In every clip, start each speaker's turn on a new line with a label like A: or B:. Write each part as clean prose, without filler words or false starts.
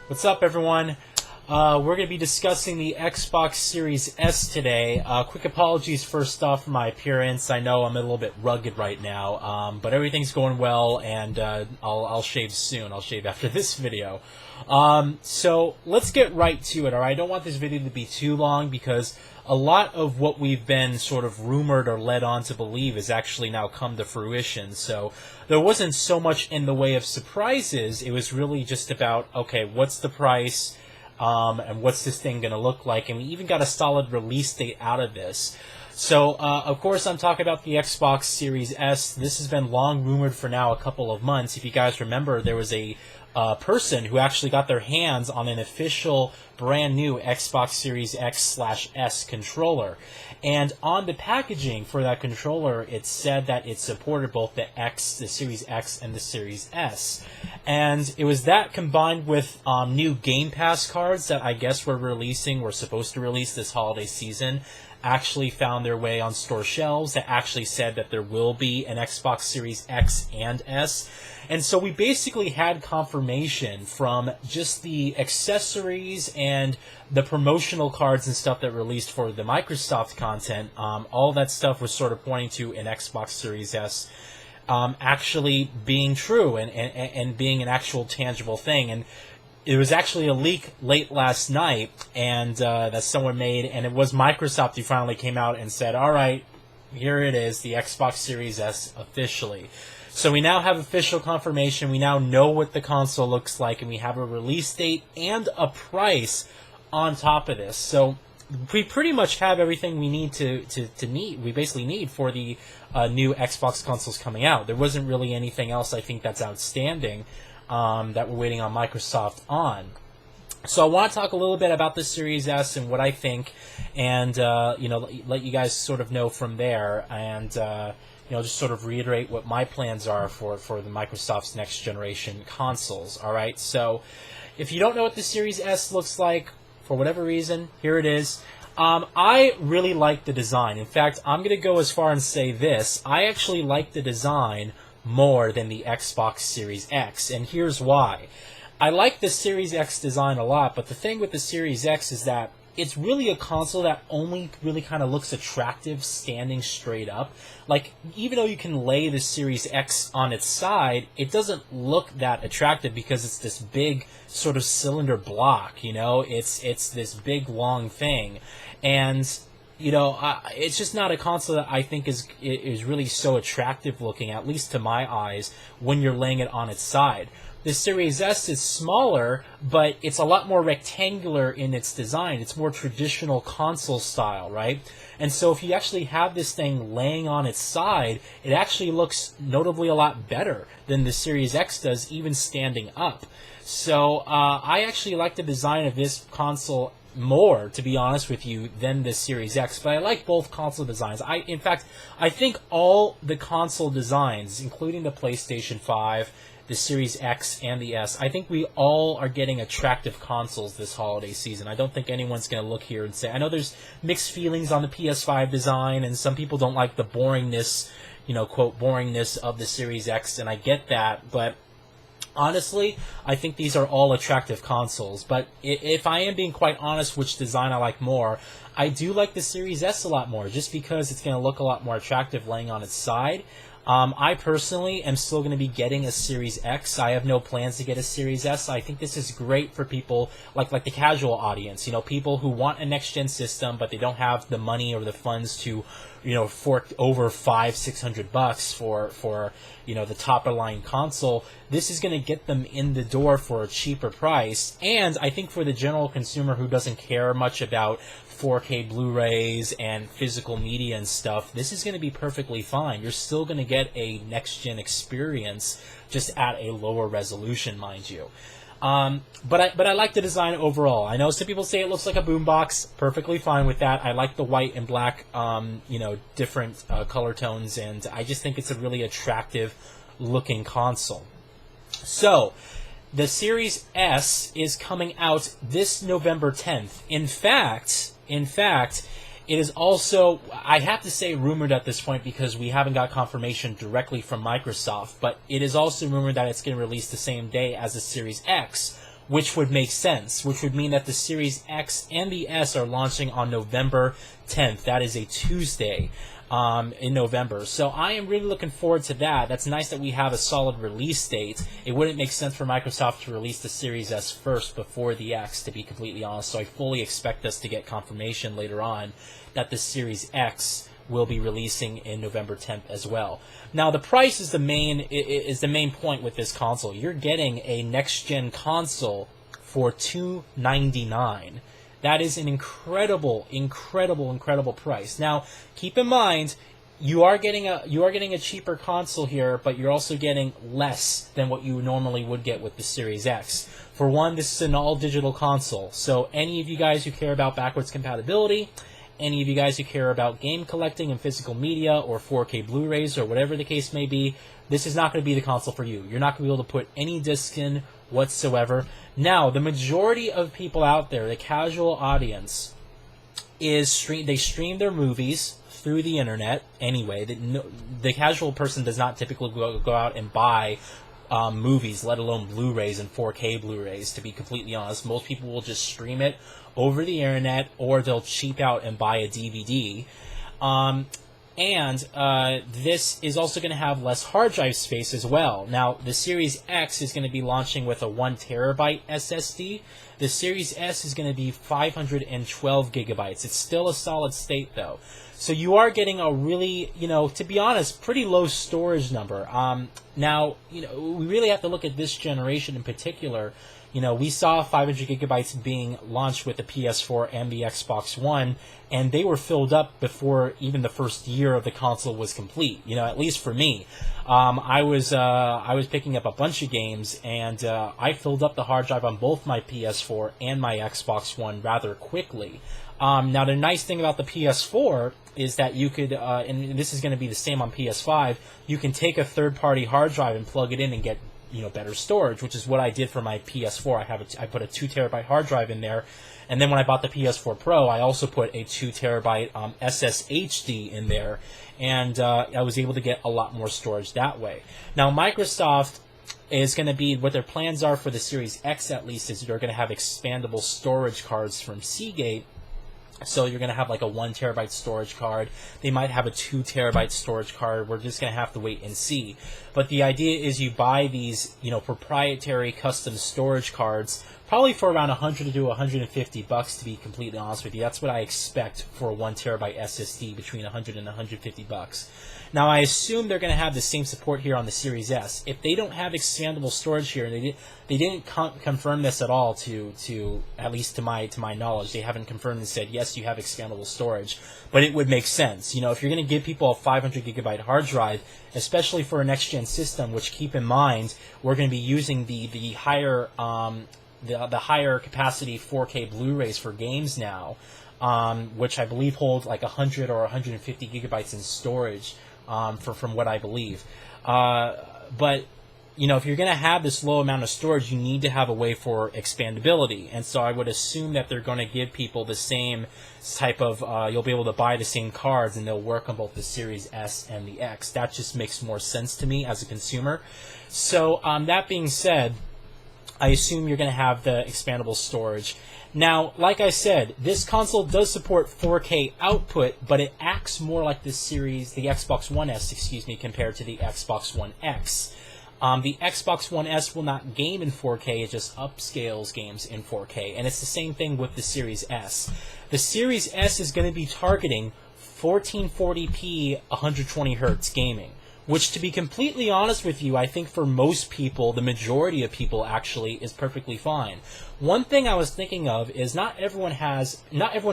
A: What's up, everyone? We're going to be discussing the Xbox Series S today. Quick apologies first off for my appearance. I know I'm a little bit rugged right now, but everything's going well, and I'll shave soon. I'll shave after this video. So let's get right to it, alright? I don't want this video to be too long because a lot of what we've been sort of rumored or led on to believe has actually now come to fruition. So there wasn't so much in the way of surprises. It was really just about, okay, what's the price, and what's this thing going to look like? And we even got a solid release date out of this. So, of course, I'm talking about the Xbox Series S. This has been long rumored for now a couple of months. If you guys remember, there was a person who actually got their hands on an official brand new Xbox Series X/S controller. And on the packaging for that controller, it said that it supported both the Series X and the Series S. And it was that combined with new Game Pass cards that I guess were supposed to release this holiday season, actually found their way on store shelves that actually said that there will be an Xbox Series X and S. And so we basically had confirmation from just the accessories and the promotional cards and stuff that released for the Microsoft content. All that stuff was sort of pointing to an Xbox Series S actually being true and being an actual tangible thing. And it was actually a leak late last night, and that someone made, and it was Microsoft who finally came out and said, all right, here it is, the Xbox Series S officially. So we now have official confirmation. We now know what the console looks like, and we have a release date and a price on top of this. So we pretty much have everything we need we basically need for the new Xbox consoles coming out. There wasn't really anything else I think that's outstanding that we're waiting on Microsoft on. So I want to talk a little bit about the Series S and what I think, and let you guys sort of know from there, and just sort of reiterate what my plans are for the Microsoft's next generation consoles. All right, so if you don't know what the Series S looks like, for whatever reason, here it is. I really like the design. In fact, I'm going to go as far and say this. I actually like the design more than the Xbox Series X, and here's why. I like the Series X design a lot, but the thing with the Series X is that it's really a console that only really kind of looks attractive standing straight up. Like, even though you can lay the Series X on its side, it doesn't look that attractive because it's this big sort of cylinder block, It's this big, long thing. And it's just not a console that I think is really so attractive looking, at least to my eyes, when you're laying it on its side. The Series S is smaller, but it's a lot more rectangular in its design. It's more traditional console style, right? And so if you actually have this thing laying on its side, it actually looks notably a lot better than the Series X does, even standing up. So I actually like the design of this console more, to be honest with you, than the Series X, but I like both console designs. In fact, I think all the console designs, including the PlayStation 5, the Series X, and the S, I think we all are getting attractive consoles this holiday season. I don't think anyone's going to look here and say, I know there's mixed feelings on the PS5 design, and some people don't like the boringness, quote, boringness of the Series X, and I get that, but honestly, I think these are all attractive consoles. But if I am being quite honest which design I like more, I do like the Series S a lot more, just because it's going to look a lot more attractive laying on its side. I personally am still going to be getting a Series X. I have no plans to get a Series S. I think this is great for people like the casual audience, people who want a next-gen system, but they don't have the money or the funds to, fork over $500-600 for the top-of-the-line console. This is going to get them in the door for a cheaper price, and I think for the general consumer who doesn't care much about 4K Blu-rays and physical media and stuff, this is going to be perfectly fine. You're still going to get a next-gen experience, just at a lower resolution, mind you. But I like the design overall. I know some people say it looks like a boombox. Perfectly fine with that. I like the white and black, different color tones, and I just think it's a really attractive looking console. So, the Series S is coming out this November 10th. In fact, it is also, I have to say rumored at this point because we haven't got confirmation directly from Microsoft, but it is also rumored that it's going to release the same day as the Series X, which would make sense, which would mean that the Series X and the S are launching on November 10th. That is a Tuesday in November. So I am really looking forward to that. That's nice that we have a solid release date. It wouldn't make sense for Microsoft to release the Series S first before the X, to be completely honest. So I fully expect us to get confirmation later on that the Series X will be releasing in November 10th as well. Now the price is the main point with this console. You're getting a next-gen console for $299. That is an incredible price. Now, keep in mind, you are getting a cheaper console here, but you're also getting less than what you normally would get with the Series X. For one, this is an all-digital console, so any of you guys who care about backwards compatibility, any of you guys who care about game collecting and physical media or 4K Blu-rays or whatever the case may be, this is not going to be the console for you. You're not going to be able to put any disc in whatsoever. Now, the majority of people out there, the casual audience, they stream their movies through the internet anyway. The casual person does not typically go out and buy movies, let alone Blu-rays and 4K Blu-rays, to be completely honest. Most people will just stream it over the internet, or they'll cheap out and buy a DVD. This is also going to have less hard drive space as well. Now, the Series X is going to be launching with a 1 terabyte SSD. The Series S is going to be 512 gigabytes. It's still a solid state, though. So you are getting a really, to be honest, pretty low storage number. Now, we really have to look at this generation in particular. We saw 500 gigabytes being launched with the PS4 and the Xbox One, and they were filled up before even the first year of the console was complete. At least for me, I was picking up a bunch of games, and I filled up the hard drive on both my PS4 and my Xbox One rather quickly. Now, the nice thing about the PS4 is that you could, and this is going to be the same on PS5, you can take a third-party hard drive and plug it in and get better storage, which is what I did for my PS4. I put a 2 terabyte hard drive in there, and then when I bought the PS4 Pro, I also put a 2 terabyte SSHD in there, and I was able to get a lot more storage that way. Now, Microsoft is going to be, what their plans are for the Series X at least, is they're going to have expandable storage cards from Seagate. So you're going to have like a 1 terabyte storage card. They might have a 2 terabyte storage card. We're just going to have to wait and see. But the idea is you buy these, proprietary custom storage cards, probably for around $100 to $150, to be completely honest with you. That's what I expect for a 1 terabyte SSD, between $100 and $150. Now, I assume they're going to have the same support here on the Series S. If they don't have expandable storage here, and they didn't confirm this at all, to at least to my knowledge, they haven't confirmed and said yes, you have expandable storage, but it would make sense. If you're going to give people a 500 gigabyte hard drive, especially for a next gen system, which, keep in mind, we're going to be using the higher the higher capacity 4K Blu-rays for games now, which I believe hold like 100 or 150 gigabytes in storage. From what I believe. But, if you're going to have this low amount of storage, you need to have a way for expandability. And so I would assume that they're going to give people the same type of, you'll be able to buy the same cards, and they'll work on both the Series S and the X. That just makes more sense to me as a consumer. So, that being said, I assume you're going to have the expandable storage. Now, like I said, this console does support 4K output, but it acts more like the Xbox One S, compared to the Xbox One X. The Xbox One S will not game in 4K, it just upscales games in 4K, and it's the same thing with the Series S. The Series S is going to be targeting 1440p 120Hz gaming, which, to be completely honest with you, I think for most people, the majority of people actually, is perfectly fine. One thing I was thinking of is not everyone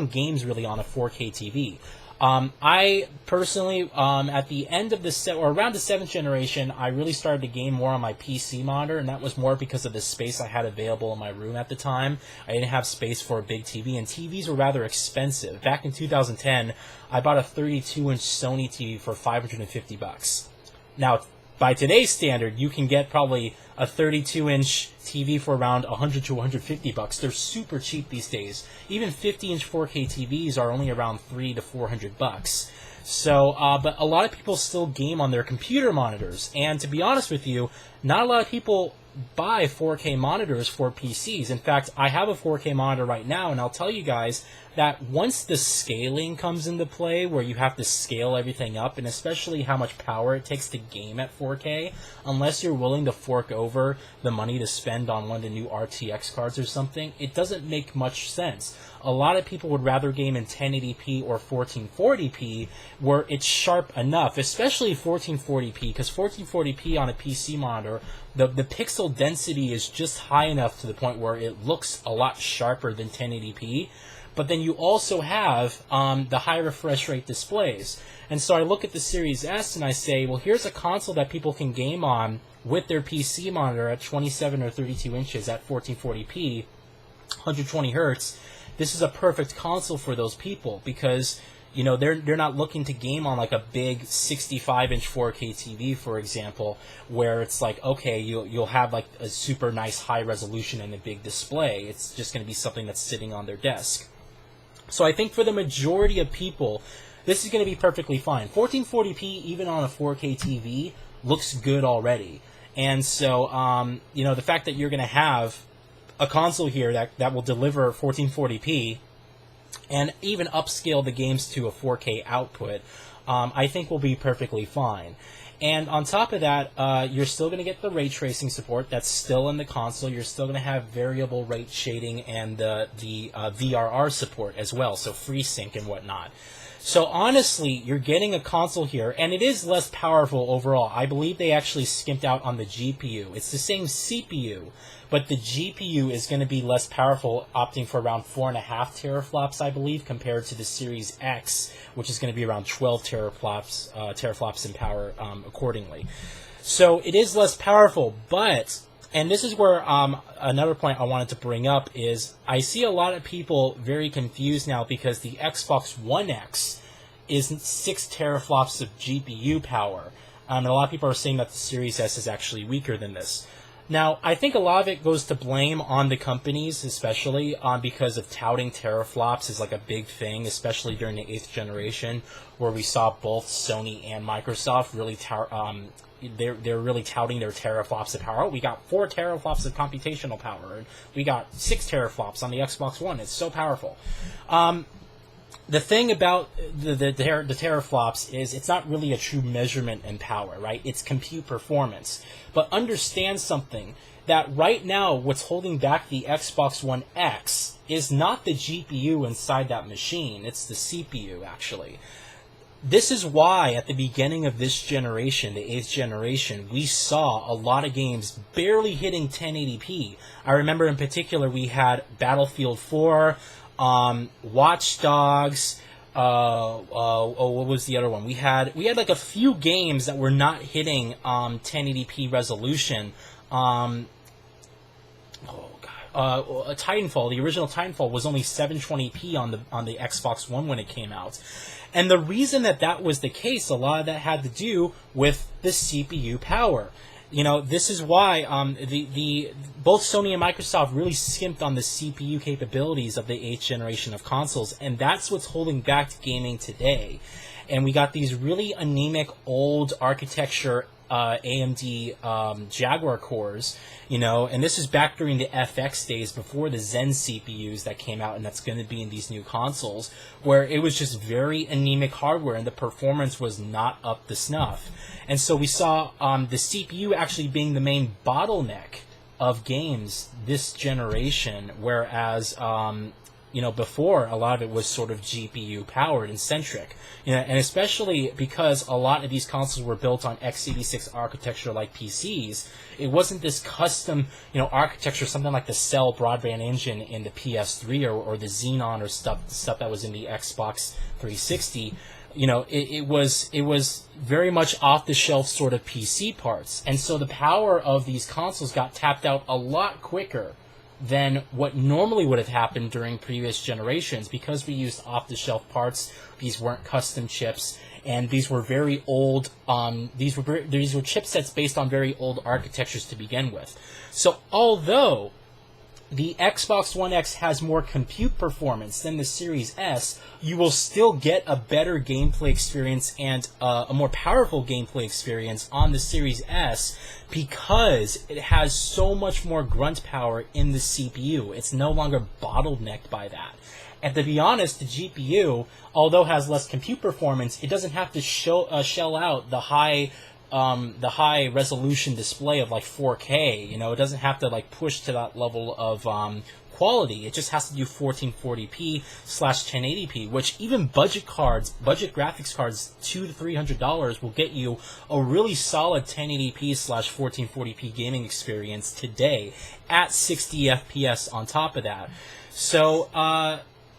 A: games really on a 4K TV. I personally, at the end of around the 7th generation, I really started to game more on my PC monitor, and that was more because of the space I had available in my room at the time. I didn't have space for a big TV, and TVs were rather expensive. Back in 2010, I bought a 32-inch Sony TV for $550. Now, by today's standard, you can get probably a 32-inch TV for around $100 to $150. They're super cheap these days. Even 50-inch 4K TVs are only around $300 to $400. So, but a lot of people still game on their computer monitors, and to be honest with you, not a lot of people buy 4K monitors for PCs. In fact, I have a 4K monitor right now, and I'll tell you guys that once the scaling comes into play, where you have to scale everything up, and especially how much power it takes to game at 4K, unless you're willing to fork over the money to spend on one of the new RTX cards or something, it doesn't make much sense. A lot of people would rather game in 1080p or 1440p, where it's sharp enough, especially 1440p, because 1440p on a PC monitor, the pixel density is just high enough to the point where it looks a lot sharper than 1080p. But then you also have the high refresh rate displays. And so I look at the Series S and I say, well, here's a console that people can game on with their PC monitor at 27 or 32 inches at 1440p, 120 hertz. This is a perfect console for those people because, you know, they're not looking to game on like a big 65-inch 4K TV, for example, where it's like, okay, you'll have like a super nice high resolution and a big display. It's just going to be something that's sitting on their desk. So I think for the majority of people, this is going to be perfectly fine. 1440p, even on a 4K TV, looks good already. And so, you know, the fact that you're going to have a console here that will deliver 1440p and even upscale the games to a 4K output, I think will be perfectly fine. And on top of that, you're still going to get the ray tracing support that's still in the console. You're still going to have variable rate shading and the VRR support as well, so FreeSync and whatnot. So honestly, you're getting a console here, and it is less powerful overall. I believe they actually skimped out on the GPU. It's the same CPU, but the GPU is going to be less powerful, opting for around 4.5 teraflops, I believe, compared to the Series X, which is going to be around 12 teraflops in power accordingly. So it is less powerful, but, and this is where another point I wanted to bring up is I see a lot of people very confused now because the Xbox One X is 6 teraflops of GPU power. And a lot of people are saying that the Series S is actually weaker than this. Now, I think a lot of it goes to blame on the companies, especially because of touting teraflops is like a big thing, especially during the 8th generation, where we saw both Sony and Microsoft really they're really touting their teraflops of power. We got 4 teraflops of computational power, and we got 6 teraflops on the Xbox One. It's so powerful. The thing about the teraflops is it's not really a true measurement in power, right? It's compute performance. But understand something, that right now what's holding back the Xbox One X is not the GPU inside that machine, it's the CPU, actually. This is why at the beginning of this generation, the 8th generation, we saw a lot of games barely hitting 1080p. I remember in particular we had Battlefield 4, Watch Dogs, what was the other one? We had like a few games that were not hitting 1080p resolution. Titanfall, the original Titanfall was only 720p on the Xbox One when it came out. And the reason that was the case, a lot of that had to do with the CPU power. You know, this is why both Sony and Microsoft really skimped on the CPU capabilities of the 8th generation of consoles, and that's what's holding back gaming today. And we got these really anemic old architecture AMD Jaguar cores, you know, and this is back during the FX days before the Zen CPUs that came out and that's going to be in these new consoles, where it was just very anemic hardware and the performance was not up to snuff. And so we saw the CPU actually being the main bottleneck of games this generation, whereas you know, before a lot of it was sort of GPU powered and centric, you know, and especially because a lot of these consoles were built on x86 architecture like PCs, it wasn't this custom, you know, architecture, something like the Cell broadband engine in the PS3 or the Xenon or stuff that was in the Xbox 360. You know, it was very much off-the-shelf sort of PC parts, and so the power of these consoles got tapped out a lot quicker than what normally would have happened during previous generations because we used off-the-shelf parts. These weren't custom chips, and these were very old. These were chipsets based on very old architectures to begin with. So although the Xbox One X has more compute performance than the Series S, you will still get a better gameplay experience and a more powerful gameplay experience on the Series S because it has so much more grunt power in the CPU. It's no longer bottlenecked by that. And to be honest, the GPU, although has less compute performance, it doesn't have to shell out the high resolution display of like 4K. You know, it doesn't have to like push to that level of quality. It just has to do 1440p/1080p, which even budget graphics cards, $200 to $300 will get you a really solid 1080p/1440p gaming experience today at 60 FPS on top of that. So,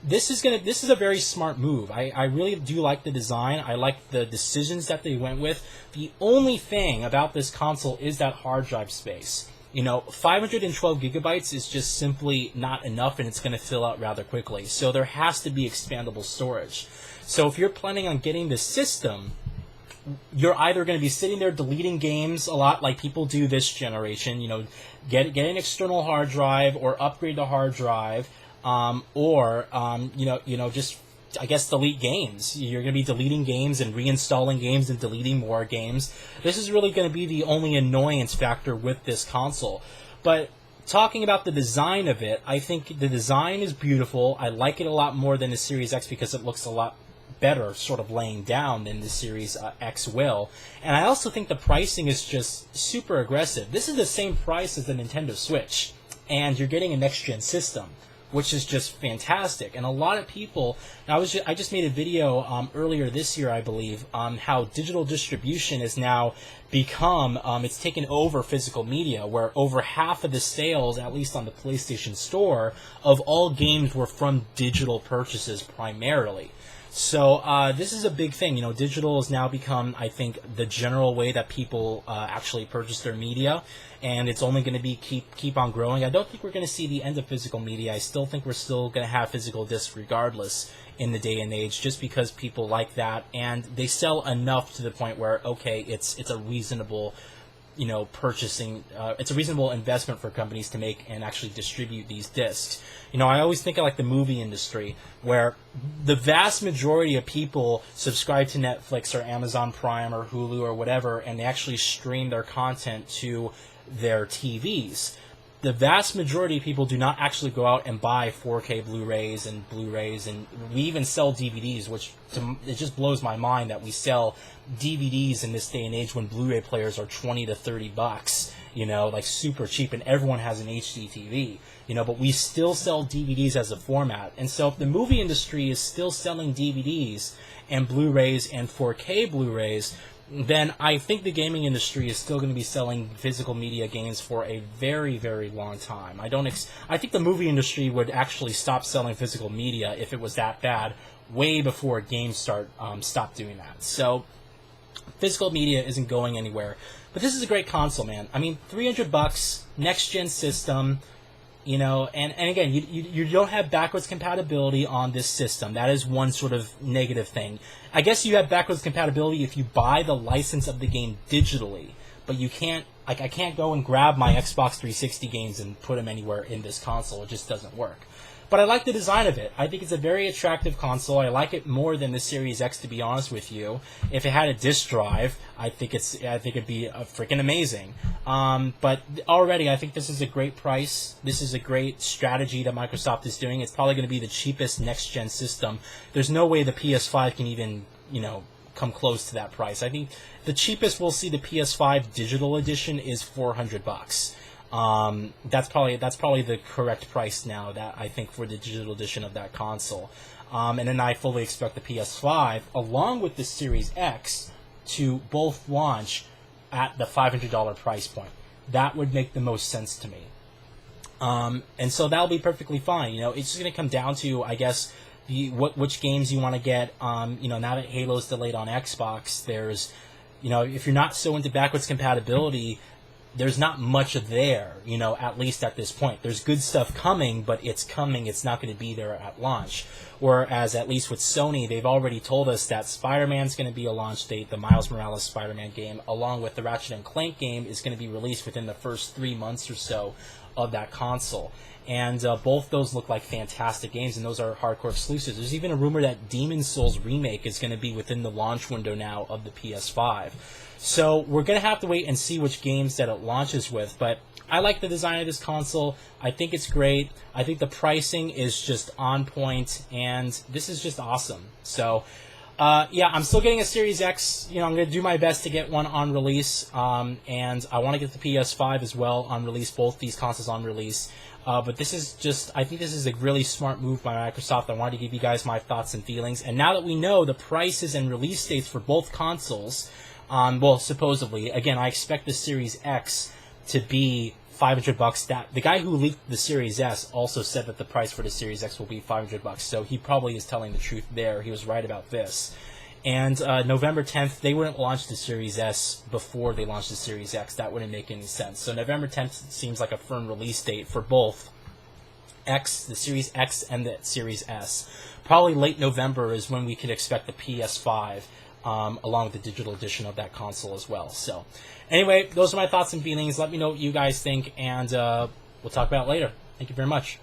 A: this is a very smart move. I really do like the design. I like the decisions that they went with. The only thing about this console is that hard drive space. You know, 512 gigabytes is just simply not enough, and it's going to fill out rather quickly. So there has to be expandable storage. So if you're planning on getting this system, you're either going to be sitting there deleting games a lot like people do this generation, you know, get an external hard drive or upgrade the hard drive, or just, I guess, delete games. You're going to be deleting games and reinstalling games and deleting more games. This is really going to be the only annoyance factor with this console. But talking about the design of it, I think the design is beautiful. I like it a lot more than the Series X because it looks a lot better sort of laying down than the Series X will. And I also think the pricing is just super aggressive. This is the same price as the Nintendo Switch, and you're getting a next-gen system, which is just fantastic. And a lot of people, I just made a video earlier this year, I believe, on how digital distribution has now become, it's taken over physical media, where over half of the sales, at least on the PlayStation Store, of all games were from digital purchases primarily. So this is a big thing. You know, digital has now become, I think, the general way that people actually purchase their media, and it's only going to be keep on growing. I don't think we're going to see the end of physical media. I still think we're still going to have physical discs regardless in the day and age, just because people like that, and they sell enough to the point where, okay, it's a reasonable, you know, purchasing, it's a reasonable investment for companies to make and actually distribute these discs. You know, I always think of like the movie industry, where the vast majority of people subscribe to Netflix or Amazon Prime or Hulu or whatever, and they actually stream their content to their TVs. The vast majority of people do not actually go out and buy 4K Blu-rays, and we even sell DVDs, which it just blows my mind that we sell DVDs in this day and age when Blu-ray players are $20 to $30, you know, like super cheap, and everyone has an HD TV, you know, but we still sell DVDs as a format. And so if the movie industry is still selling DVDs and Blu-rays and 4K Blu-rays, then I think the gaming industry is still going to be selling physical media games for a very, very long time. I think the movie industry would actually stop selling physical media if it was that bad way before games stopped doing that. So physical media isn't going anywhere. But this is a great console, man. I mean, $300, next-gen system, you know, and again, you don't have backwards compatibility on this system. That is one sort of negative thing. I guess you have backwards compatibility if you buy the license of the game digitally, but you can't, like, I can't go and grab my Xbox 360 games and put them anywhere in this console. It just doesn't work. But I like the design of it. I think it's a very attractive console. I like it more than the Series X, to be honest with you. If it had a disc drive, I think it'd be freaking amazing. But already, I think this is a great price. This is a great strategy that Microsoft is doing. It's probably going to be the cheapest next-gen system. There's no way the PS5 can even, you know, come close to that price. I think the cheapest we'll see the PS5 digital edition is $400. That's probably the correct price now, that I think, for the digital edition of that console. And then I fully expect the PS5, along with the Series X, to both launch at the $500 price point. That would make the most sense to me. And so that'll be perfectly fine. You know, it's just going to come down to, I guess, which games you want to get. You know, now that Halo's delayed on Xbox, there's, you know, if you're not so into backwards compatibility, there's not much there, you know, at least at this point. There's good stuff coming, but it's coming. It's not going to be there at launch. Whereas, at least with Sony, they've already told us that Spider-Man's going to be a launch date. The Miles Morales Spider-Man game, along with the Ratchet & Clank game, is going to be released within the first 3 months or so of that console. and both those look like fantastic games, and those are hardcore exclusives. There's even a rumor that Demon's Souls Remake is going to be within the launch window now of the PS5. So we're going to have to wait and see which games that it launches with, but I like the design of this console. I think it's great. I think the pricing is just on point, and this is just awesome. So, yeah, I'm still getting a Series X. You know, I'm going to do my best to get one on release, and I want to get the PS5 as well on release, both these consoles on release. But this is just, I think this is a really smart move by Microsoft. I wanted to give you guys my thoughts and feelings. And now that we know the prices and release dates for both consoles, well, supposedly, again, I expect the Series X to be $500. That the guy who leaked the Series S also said that the price for the Series X will be $500. So he probably is telling the truth there. He was right about this. And November 10th, they wouldn't launch the Series S before they launched the Series X. That wouldn't make any sense. So November 10th seems like a firm release date for both X, the Series X, and the Series S. Probably late November is when we could expect the PS5, along with the digital edition of that console as well. So, anyway, those are my thoughts and feelings. Let me know what you guys think, and we'll talk about it later. Thank you very much.